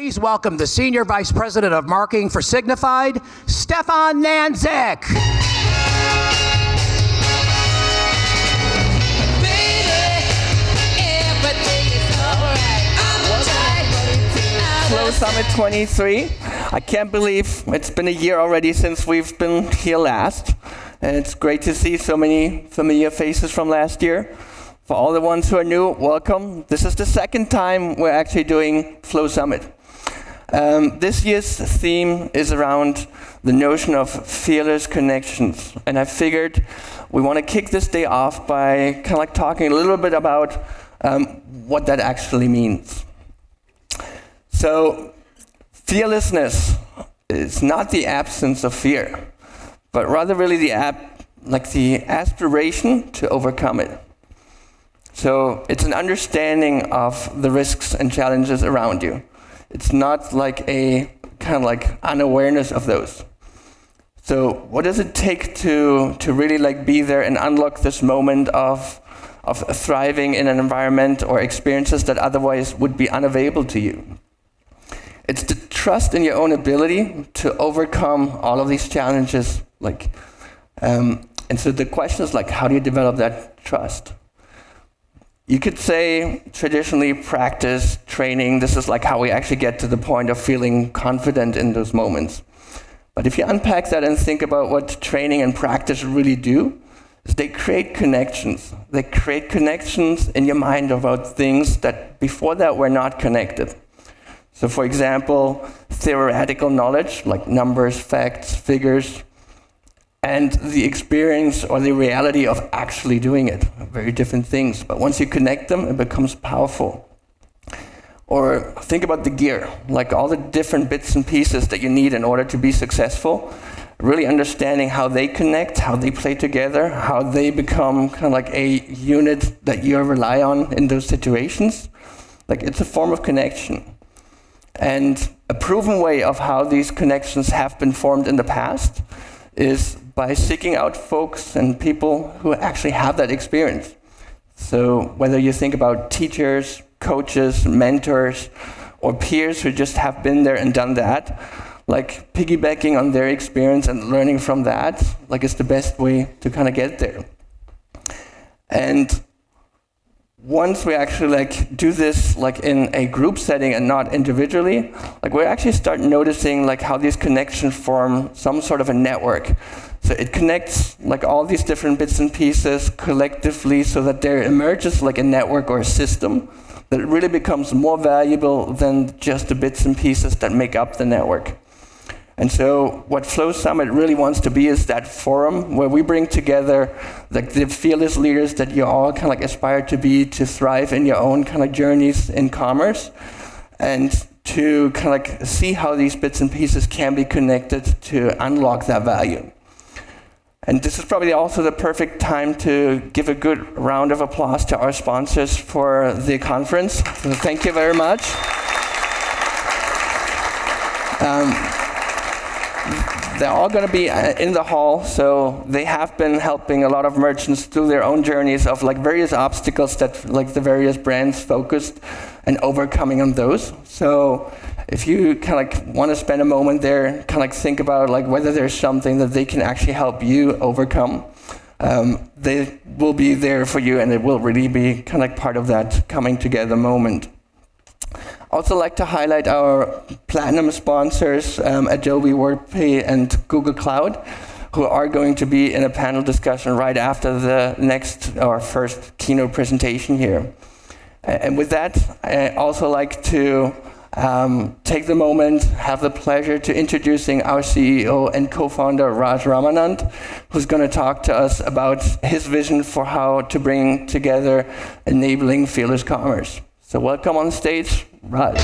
Please welcome the Senior Vice President of Marketing for Signifyd, Stefan Nanzik. Flow Summit 23. I can't believe it's been a year already since we've been here last. And it's great to see so many familiar faces from last year. For all the ones who are new, welcome. This is the second time we're actually doing Flow Summit. This year's theme is around the notion of fearless connections. And I figured we want to kick this day off by kind of like talking a little bit about what that actually means. So, fearlessness is not the absence of fear, but rather really the aspiration to overcome it. So it's an understanding of the risks and challenges around you. It's not like a kind of like unawareness of those. So what does it take to really like be there and unlock this moment of thriving in an environment or experiences that otherwise would be unavailable to you? It's the trust in your own ability to overcome all of these challenges. And so the question is like, how do you develop that trust? You could say traditionally practice, training, this is like how we actually get to the point of feeling confident in those moments. But if you unpack that and think about what training and practice really do, is they create connections. They create connections in your mind about things that before that were not connected. So for example, theoretical knowledge, like numbers, facts, figures, and the experience or the reality of actually doing it, very different things. But once you connect them, it becomes powerful. Or think about the gear, like all the different bits and pieces that you need in order to be successful, really understanding how they connect, how they play together, how they become kind of like a unit that you rely on in those situations. Like it's a form of connection. And a proven way of how these connections have been formed in the past is by seeking out folks and people who actually have that experience. So whether you think about teachers, coaches, mentors, or peers who just have been there and done that, like piggybacking on their experience and learning from that, like is the best way to kind of get there. And once we actually like do this like in a group setting and not individually, like we actually start noticing like how these connections form some sort of a network. So it connects like all these different bits and pieces collectively so that there emerges like a network or a system that really becomes more valuable than just the bits and pieces that make up the network. And so what Flow Summit really wants to be is that forum where we bring together like the fearless leaders that you all kind of like aspire to be, to thrive in your own kind of journeys in commerce, and to kind of like see how these bits and pieces can be connected to unlock that value. And this is probably also the perfect time to give a good round of applause to our sponsors for the conference. So thank you very much. They're all going to be in the hall, so they have been helping a lot of merchants through their own journeys of like various obstacles that like the various brands focused and overcoming on those. So if you kind of like want to spend a moment there, kind of like think about like whether there's something that they can actually help you overcome, they will be there for you, and it will really be kind of like part of that coming together moment. Also like to highlight our platinum sponsors, Adobe WorkPay and Google Cloud, who are going to be in a panel discussion right after the next or first keynote presentation here. And with that, I also like to take the moment, have the pleasure to introducing our CEO and co-founder Raj Ramanand, who's going to talk to us about his vision for how to bring together enabling fearless commerce. So welcome on stage, Raj.